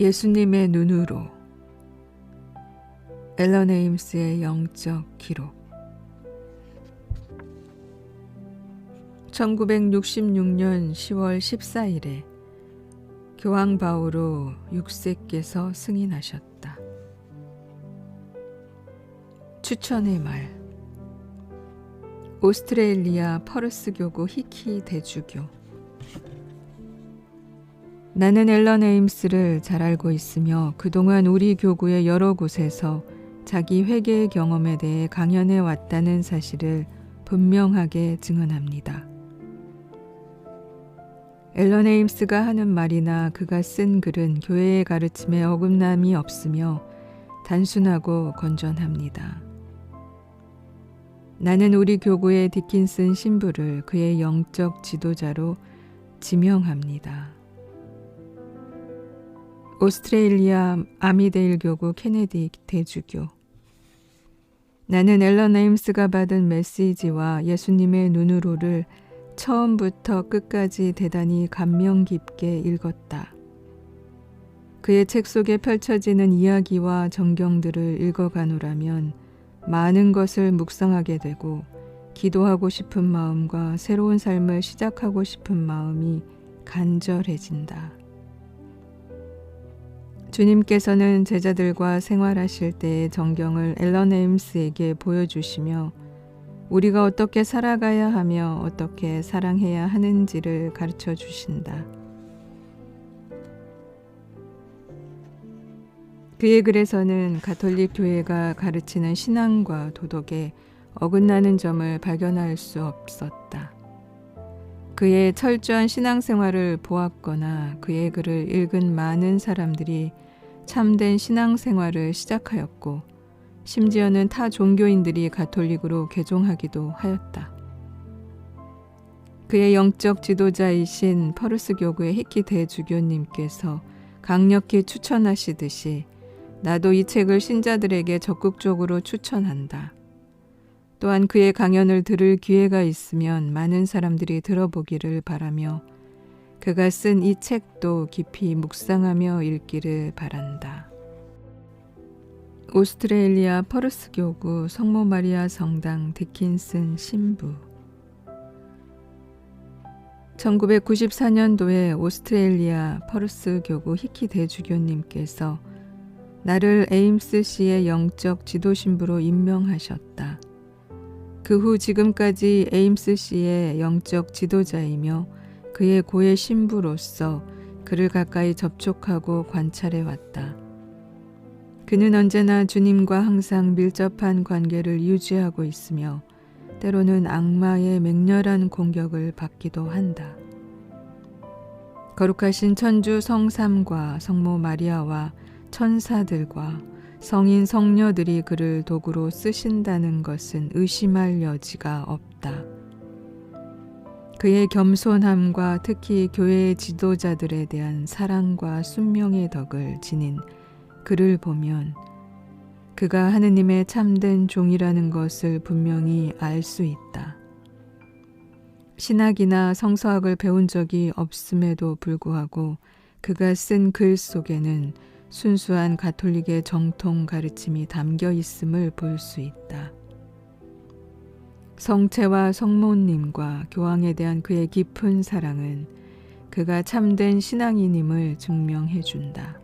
예수님의 눈으로 앨런 에임스의 영적 기록 1966년 10월 14일에 교황 바오로 6세께서 승인하셨다. 추천의 말. 오스트레일리아 퍼스 교구 히키 대주교. 나는 앨런 에임스를 잘 알고 있으며 그동안 우리 교구의 여러 곳에서 자기 회개의 경험에 대해 강연해 왔다는 사실을 분명하게 증언합니다. 앨런 에임스가 하는 말이나 그가 쓴 글은 교회의 가르침에 어긋남이 없으며 단순하고 건전합니다. 나는 우리 교구의 디킨슨 신부를 그의 영적 지도자로 지명합니다. 오스트레일리아 아미데일 교구 케네디 대주교. 나는 앨런 에임스가 받은 메시지와 예수님의 눈으로를 처음부터 끝까지 대단히 감명 깊게 읽었다. 그의 책 속에 펼쳐지는 이야기와 전경들을 읽어가노라면 많은 것을 묵상하게 되고 기도하고 싶은 마음과 새로운 삶을 시작하고 싶은 마음이 간절해진다. 주님께서는 제자들과 생활하실 때의 전경을 앨런 에임스에게 보여주시며 우리가 어떻게 살아가야 하며 어떻게 사랑해야 하는지를 가르쳐 주신다. 그의 글에서는 가톨릭 교회가 가르치는 신앙과 도덕에 어긋나는 점을 발견할 수 없었다. 그의 철저한 신앙생활을 보았거나 그의 글을 읽은 많은 사람들이 참된 신앙생활을 시작하였고 심지어는 타 종교인들이 가톨릭으로 개종하기도 하였다. 그의 영적 지도자이신 퍼스 교구의 히키 대주교님께서 강력히 추천하시듯이 나도 이 책을 신자들에게 적극적으로 추천한다. 또한 그의 강연을 들을 기회가 있으면 많은 사람들이 들어보기를 바라며 그가 쓴 이 책도 깊이 묵상하며 읽기를 바란다. 오스트레일리아 퍼스 교구 성모 마리아 성당 디킨슨 신부. 1994년도에 오스트레일리아 퍼스 교구 히키 대주교님께서 나를 에임스 씨의 영적 지도신부로 임명하셨다. 그 후 지금까지 에임스 씨의 영적 지도자이며 그의 고해 신부로서 그를 가까이 접촉하고 관찰해 왔다. 그는 언제나 주님과 항상 밀접한 관계를 유지하고 있으며 때로는 악마의 맹렬한 공격을 받기도 한다. 거룩하신 천주 성삼과 성모 마리아와 천사들과 성인 성녀들이 그를 도구로 쓰신다는 것은 의심할 여지가 없다. 그의 겸손함과 특히 교회의 지도자들에 대한 사랑과 순명의 덕을 지닌 그를 보면 그가 하느님의 참된 종이라는 것을 분명히 알 수 있다. 신학이나 성서학을 배운 적이 없음에도 불구하고 그가 쓴 글 속에는 순수한 가톨릭의 정통 가르침이 담겨 있음을 볼 수 있다. 성체와 성모님과 교황에 대한 그의 깊은 사랑은 그가 참된 신앙인임을 증명해 준다.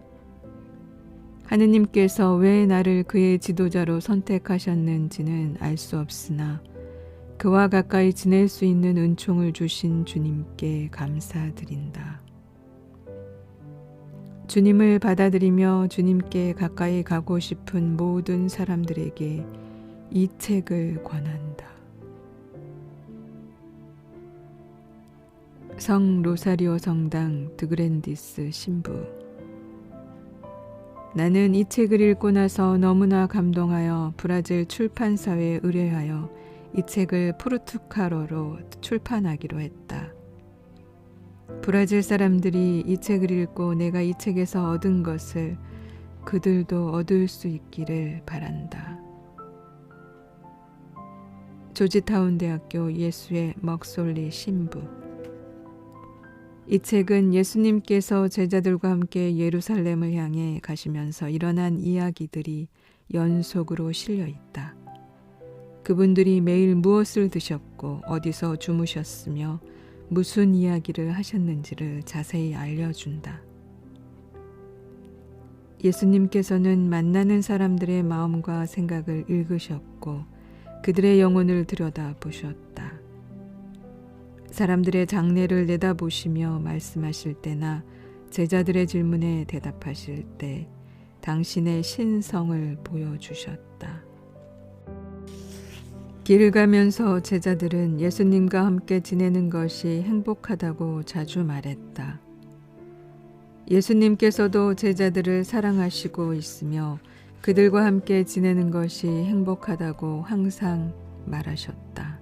하느님께서 왜 나를 그의 지도자로 선택하셨는지는 알 수 없으나 그와 가까이 지낼 수 있는 은총을 주신 주님께 감사드린다. 주님을 받아들이며 주님께 가까이 가고 싶은 모든 사람들에게 이 책을 권한다. 성 로사리오 성당 드그랜디스 신부. 나는 이 책을 읽고 나서 너무나 감동하여 브라질 출판사에 의뢰하여 이 책을 포르투갈어로 출판하기로 했다. 브라질 사람들이 이 책을 읽고 내가 이 책에서 얻은 것을 그들도 얻을 수 있기를 바란다. 조지타운 대학교 예수의 먹솔리 신부. 이 책은 예수님께서 제자들과 함께 예루살렘을 향해 가시면서 일어난 이야기들이 연속으로 실려 있다. 그분들이 매일 무엇을 드셨고 어디서 주무셨으며 무슨 이야기를 하셨는지를 자세히 알려준다. 예수님께서는 만나는 사람들의 마음과 생각을 읽으셨고 그들의 영혼을 들여다보셨다. 사람들의 장래를 내다보시며 말씀하실 때나 제자들의 질문에 대답하실 때 당신의 신성을 보여주셨다. 길을 가면서 제자들은 예수님과 함께 지내는 것이 행복하다고 자주 말했다. 예수님께서도 제자들을 사랑하시고 있으며 그들과 함께 지내는 것이 행복하다고 항상 말하셨다.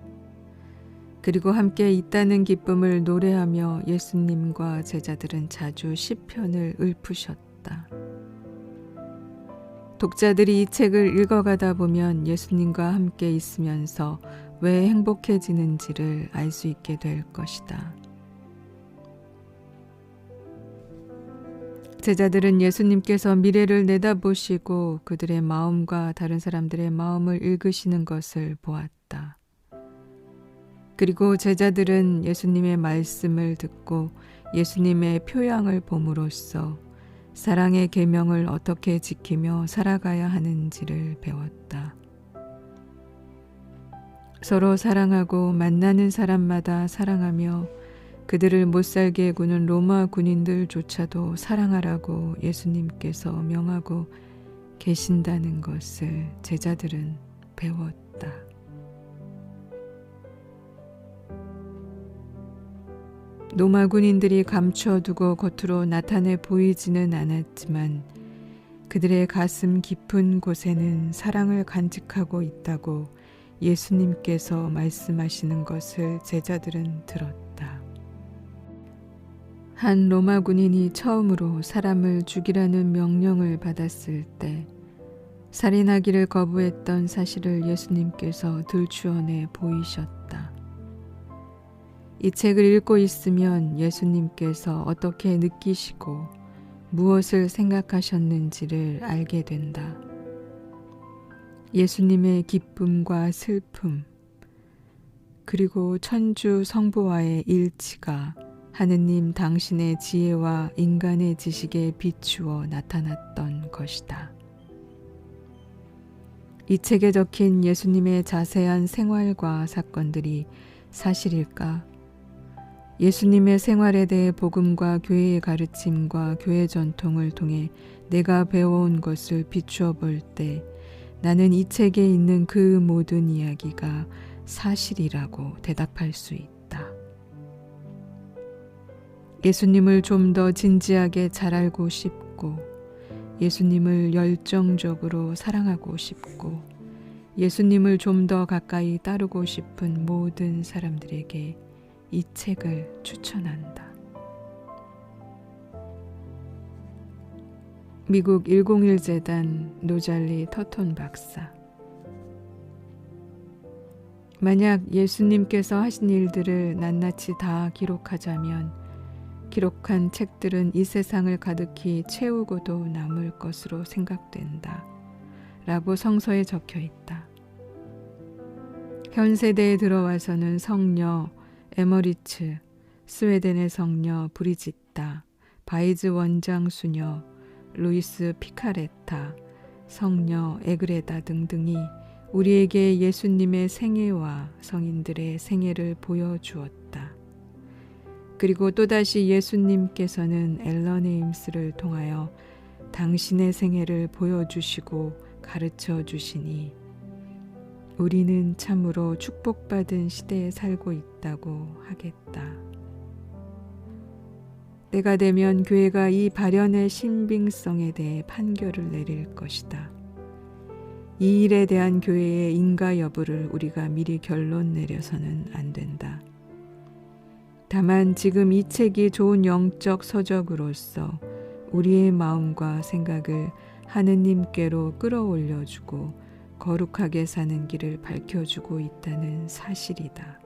그리고 함께 있다는 기쁨을 노래하며 예수님과 제자들은 자주 시편을 읊으셨다. 독자들이 이 책을 읽어가다 보면 예수님과 함께 있으면서 왜 행복해지는지를 알 수 있게 될 것이다. 제자들은 예수님께서 미래를 내다보시고 그들의 마음과 다른 사람들의 마음을 읽으시는 것을 보았다. 그리고 제자들은 예수님의 말씀을 듣고 예수님의 표양을 봄으로써 사랑의 계명을 어떻게 지키며 살아가야 하는지를 배웠다. 서로 사랑하고 만나는 사람마다 사랑하며 그들을 못살게 구는 로마 군인들조차도 사랑하라고 예수님께서 명하고 계신다는 것을 제자들은 배웠다. 로마 군인들이 감춰두고 겉으로 나타내 보이지는 않았지만 그들의 가슴 깊은 곳에는 사랑을 간직하고 있다고 예수님께서 말씀하시는 것을 제자들은 들었다. 한 로마 군인이 처음으로 사람을 죽이라는 명령을 받았을 때 살인하기를 거부했던 사실을 예수님께서 들추어내 보이셨다. 이 책을 읽고 있으면 예수님께서 어떻게 느끼시고 무엇을 생각하셨는지를 알게 된다. 예수님의 기쁨과 슬픔, 그리고 천주 성부와의 일치가 하느님 당신의 지혜와 인간의 지식에 비추어 나타났던 것이다. 이 책에 적힌 예수님의 자세한 생활과 사건들이 사실일까? 예수님의 생활에 대해 복음과 교회의 가르침과 교회 전통을 통해 내가 배워온 것을 비추어 볼 때 나는 이 책에 있는 그 모든 이야기가 사실이라고 대답할 수 있다. 예수님을 좀 더 진지하게 잘 알고 싶고 예수님을 열정적으로 사랑하고 싶고 예수님을 좀 더 가까이 따르고 싶은 모든 사람들에게 이 책을 추천한다. 미국 101 재단 노잘리 터톤 박사. 만약 예수님께서 하신 일들을 낱낱이 다 기록하자면 기록한 책들은 이 세상을 가득히 채우고도 남을 것으로 생각된다. 라고 성서에 적혀 있다. 현 세대에 들어와서는 성녀 에머리츠, 스웨덴의 성녀 브리짓다, 바이즈 원장 수녀, 루이스 피카레타, 성녀 에그레다 등등이 우리에게 예수님의 생애와 성인들의 생애를 보여주었다. 그리고 또다시 예수님께서는 앨런 에임스를 통하여 당신의 생애를 보여주시고 가르쳐 주시니 우리는 참으로 축복받은 시대에 살고 있다고 하겠다. 때가 되면 교회가 이 발현의 신빙성에 대해 판결을 내릴 것이다. 이 일에 대한 교회의 인가 여부를 우리가 미리 결론 내려서는 안 된다. 다만 지금 이 책이 좋은 영적 서적으로서 우리의 마음과 생각을 하느님께로 끌어올려주고 거룩하게 사는 길을 밝혀주고 있다는 사실이다.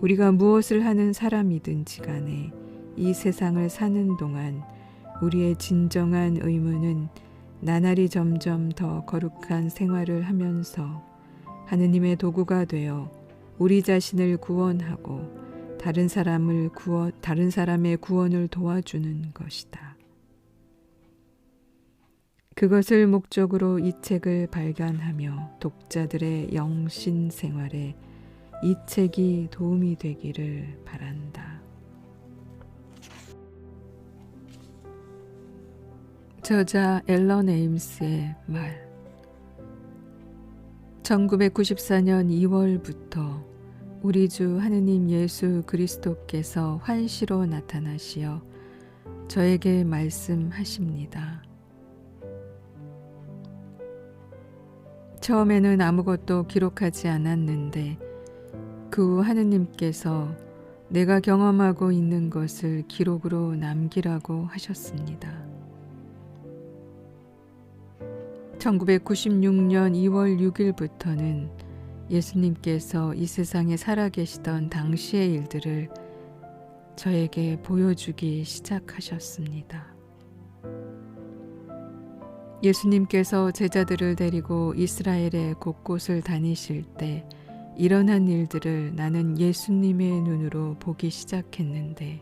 우리가 무엇을 하는 사람이든지 간에 이 세상을 사는 동안 우리의 진정한 의무는 나날이 점점 더 거룩한 생활을 하면서 하느님의 도구가 되어 우리 자신을 구원하고 다른 사람의 구원을 도와주는 것이다. 그것을 목적으로 이 책을 발간하며 독자들의 영신 생활에 이 책이 도움이 되기를 바란다. 저자 앨런 에임스의 말. 1994년 2월부터 우리 주 하느님 예수 그리스도께서 환시로 나타나시어 저에게 말씀하십니다. 처음에는 아무것도 기록하지 않았는데 그 후 하느님께서 내가 경험하고 있는 것을 기록으로 남기라고 하셨습니다. 1996년 2월 6일부터는 예수님께서 이 세상에 살아계시던 당시의 일들을 저에게 보여주기 시작하셨습니다. 예수님께서 제자들을 데리고 이스라엘의 곳곳을 다니실 때 일어난 일들을 나는 예수님의 눈으로 보기 시작했는데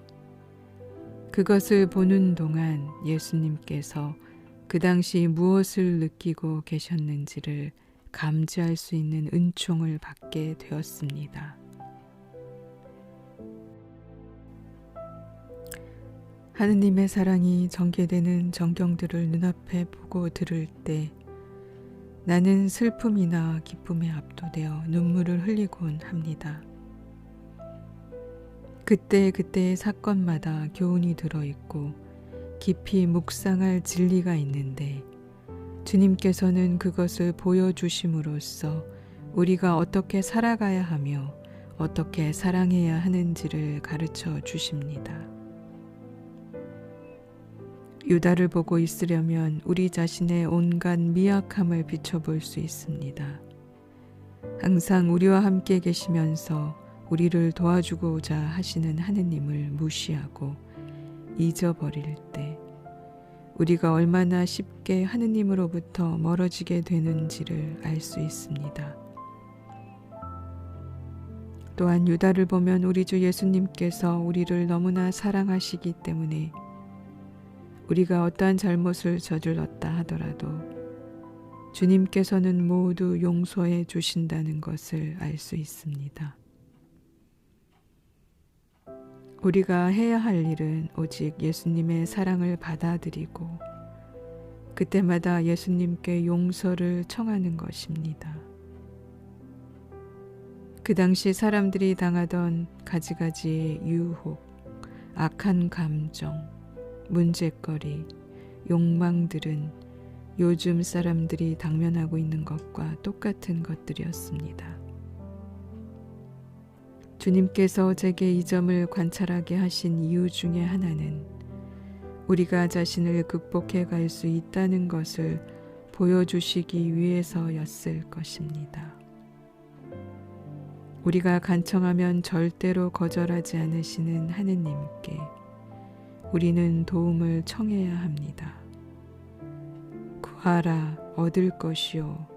그것을 보는 동안 예수님께서 그 당시 무엇을 느끼고 계셨는지를 감지할 수 있는 은총을 받게 되었습니다. 하느님의 사랑이 전개되는 전경들을 눈앞에 보고 들을 때 나는 슬픔이나 기쁨에 압도되어 눈물을 흘리곤 합니다. 그때그때의 사건마다 교훈이 들어있고 깊이 묵상할 진리가 있는데 주님께서는 그것을 보여주심으로써 우리가 어떻게 살아가야 하며 어떻게 사랑해야 하는지를 가르쳐 주십니다. 유다를 보고 있으려면 우리 자신의 온갖 미약함을 비춰볼 수 있습니다. 항상 우리와 함께 계시면서 우리를 도와주고자 하시는 하느님을 무시하고 잊어버릴 때 우리가 얼마나 쉽게 하느님으로부터 멀어지게 되는지를 알 수 있습니다. 또한 유다를 보면 우리 주 예수님께서 우리를 너무나 사랑하시기 때문에 우리가 어떠한 잘못을 저질렀다 하더라도 주님께서는 모두 용서해 주신다는 것을 알 수 있습니다. 우리가 해야 할 일은 오직 예수님의 사랑을 받아들이고 그때마다 예수님께 용서를 청하는 것입니다. 그 당시 사람들이 당하던 가지가지의 유혹, 악한 감정, 문제거리, 욕망들은 요즘 사람들이 당면하고 있는 것과 똑같은 것들이었습니다. 주님께서 제게 이 점을 관찰하게 하신 이유 중에 하나는 우리가 자신을 극복해 갈 수 있다는 것을 보여주시기 위해서였을 것입니다. 우리가 간청하면 절대로 거절하지 않으시는 하느님께 우리는 도움을 청해야 합니다. 구하라 얻을 것이요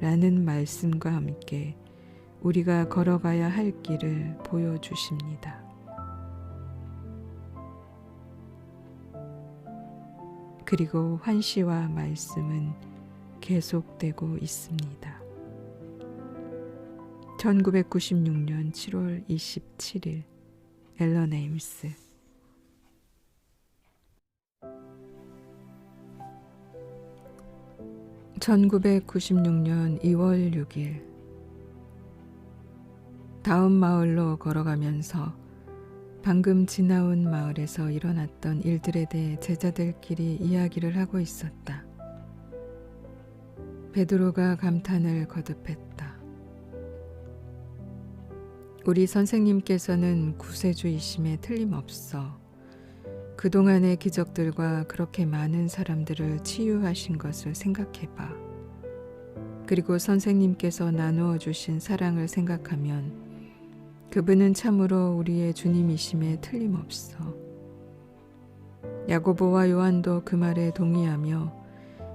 라는 말씀과 함께 우리가 걸어가야 할 길을 보여주십니다. 그리고 환시와 말씀은 계속되고 있습니다. 1996년 7월 27일 앨런 에임스. (1996년 2월 6일) 다음 마을로 걸어가면서 방금 지나온 마을에서 일어났던 일들에 대해 제자들끼리 이야기를 하고 있었다. 베드로가 감탄을 거듭했다. 우리 선생님께서는 구세주이심에 틀림없어 그동안의 기적들과 그렇게 많은 사람들을 치유하신 것을 생각해봐. 그리고 선생님께서 나누어 주신 사랑을 생각하면 그분은 참으로 우리의 주님이심에 틀림없어. 야고보와 요한도 그 말에 동의하며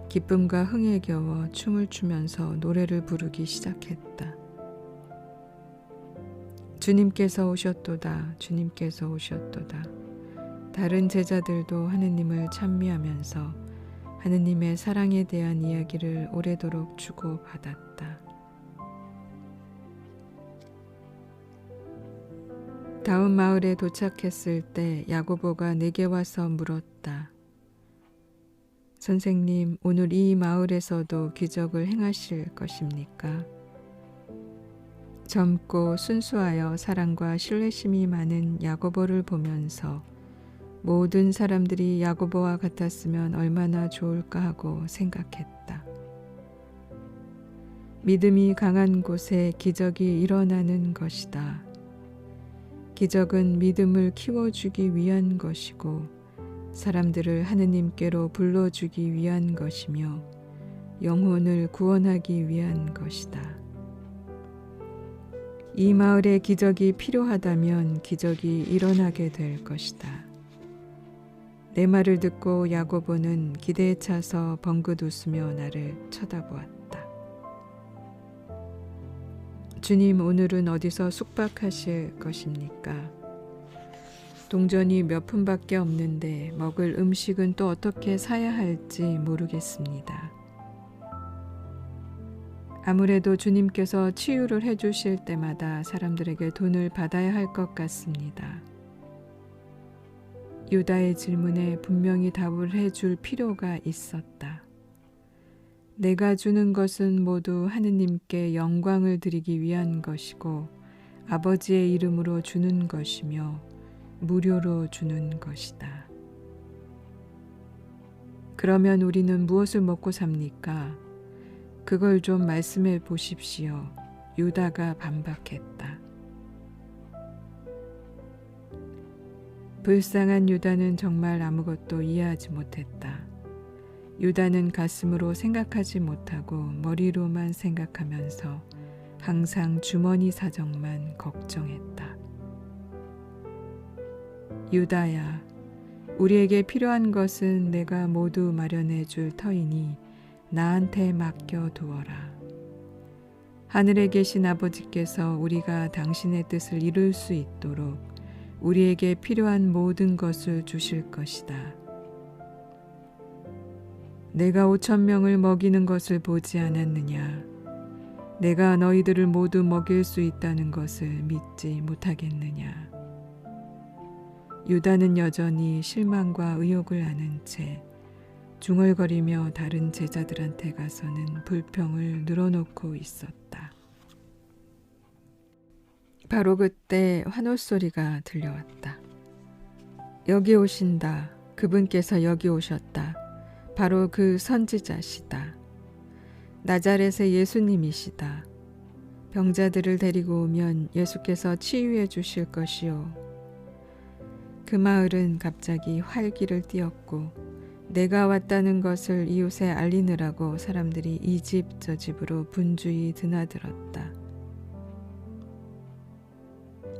기쁨과 흥에 겨워 춤을 추면서 노래를 부르기 시작했다. 주님께서 오셨도다, 주님께서 오셨도다. 다른 제자들도 하느님을 찬미하면서 하느님의 사랑에 대한 이야기를 오래도록 주고받았다. 다음 마을에 도착했을 때 야고보가 내게 와서 물었다. 선생님, 오늘 이 마을에서도 기적을 행하실 것입니까? 젊고 순수하여 사랑과 신뢰심이 많은 야고보를 보면서 모든 사람들이 야고보와 같았으면 얼마나 좋을까 하고 생각했다. 믿음이 강한 곳에 기적이 일어나는 것이다. 기적은 믿음을 키워주기 위한 것이고 사람들을 하느님께로 불러주기 위한 것이며 영혼을 구원하기 위한 것이다. 이 마을에 기적이 필요하다면 기적이 일어나게 될 것이다. 내 말을 듣고 야고보는 기대에 차서 벙긋 웃으며 나를 쳐다보았다. 주님, 오늘은 어디서 숙박하실 것입니까? 동전이 몇 푼밖에 없는데 먹을 음식은 또 어떻게 사야 할지 모르겠습니다. 아무래도 주님께서 치유를 해주실 때마다 사람들에게 돈을 받아야 할 것 같습니다. 유다의 질문에 분명히 답을 해줄 필요가 있었다. 내가 주는 것은 모두 하느님께 영광을 드리기 위한 것이고 아버지의 이름으로 주는 것이며 무료로 주는 것이다. 그러면 우리는 무엇을 먹고 삽니까? 그걸 좀 말씀해 보십시오. 유다가 반박했다. 불쌍한 유다는 정말 아무것도 이해하지 못했다. 유다는 가슴으로 생각하지 못하고 머리로만 생각하면서 항상 주머니 사정만 걱정했다. 유다야, 우리에게 필요한 것은 내가 모두 마련해 줄 터이니 나한테 맡겨 두어라. 하늘에 계신 아버지께서 우리가 당신의 뜻을 이룰 수 있도록 우리에게 필요한 모든 것을 주실 것이다. 내가 5,000명을 먹이는 것을 보지 않았느냐? 내가 너희들을 모두 먹일 수 있다는 것을 믿지 못하겠느냐? 유다는 여전히 실망과 의욕을 아는 채 중얼거리며 다른 제자들한테 가서는 불평을 늘어놓고 있었다. 바로 그때 환호소리가 들려왔다. 여기 오신다. 그분께서 여기 오셨다. 바로 그 선지자시다. 나자렛의 예수님이시다. 병자들을 데리고 오면 예수께서 치유해 주실 것이요. 그 마을은 갑자기 활기를 띠었고 내가 왔다는 것을 이웃에 알리느라고 사람들이 이 집 저 집으로 분주히 드나들었다.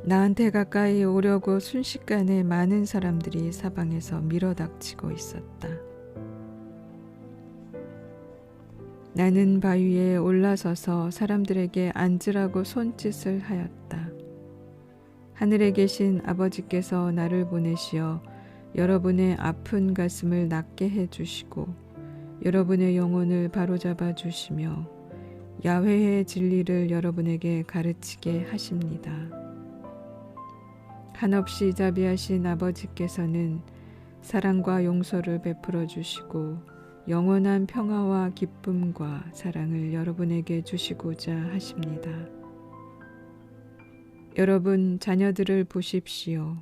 나한테 가까이 오려고 순식간에 많은 사람들이 사방에서 밀어닥치고 있었다. 나는 바위에 올라서서 사람들에게 앉으라고 손짓을 하였다. 하늘에 계신 아버지께서 나를 보내시어 여러분의 아픈 가슴을 낫게 해주시고 여러분의 영혼을 바로잡아 주시며 야훼의 진리를 여러분에게 가르치게 하십니다. 한없이 자비하신 아버지께서는 사랑과 용서를 베풀어 주시고 영원한 평화와 기쁨과 사랑을 여러분에게 주시고자 하십니다. 여러분 자녀들을 보십시오.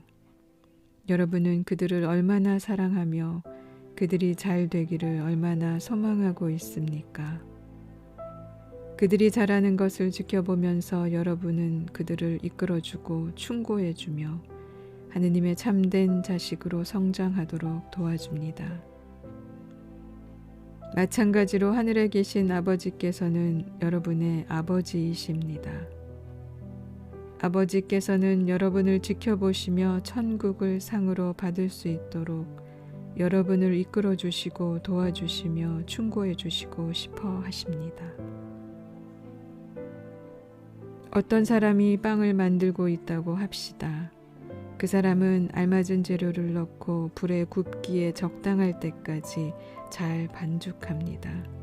여러분은 그들을 얼마나 사랑하며 그들이 잘 되기를 얼마나 소망하고 있습니까? 그들이 자라는 것을 지켜보면서 여러분은 그들을 이끌어주고 충고해주며 하느님의 참된 자식으로 성장하도록 도와줍니다. 마찬가지로 하늘에 계신 아버지께서는 여러분의 아버지이십니다. 아버지께서는 여러분을 지켜보시며 천국을 상으로 받을 수 있도록 여러분을 이끌어 주시고 도와주시며 충고해 주시고 싶어 하십니다. 어떤 사람이 빵을 만들고 있다고 합시다. 그 사람은 알맞은 재료를 넣고 불에 굽기에 적당할 때까지 잘 반죽합니다.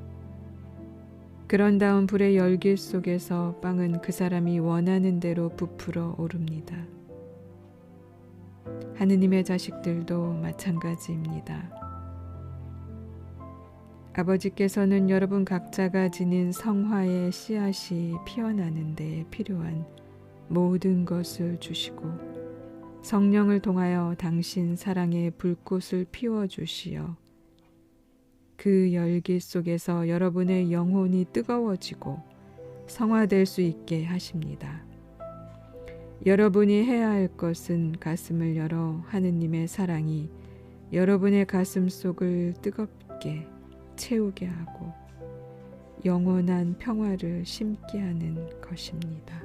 그런 다음 불의 열기 속에서 빵은 그 사람이 원하는 대로 부풀어 오릅니다. 하느님의 자식들도 마찬가지입니다. 아버지께서는 여러분 각자가 지닌 성화의 씨앗이 피어나는 데 필요한 모든 것을 주시고 성령을 통하여 당신 사랑의 불꽃을 피워주시어 그 열기 속에서 여러분의 영혼이 뜨거워지고 성화될 수 있게 하십니다. 여러분이 해야 할 것은 가슴을 열어 하느님의 사랑이 여러분의 가슴 속을 뜨겁게 채우게 하고 영원한 평화를 심게 하는 것입니다.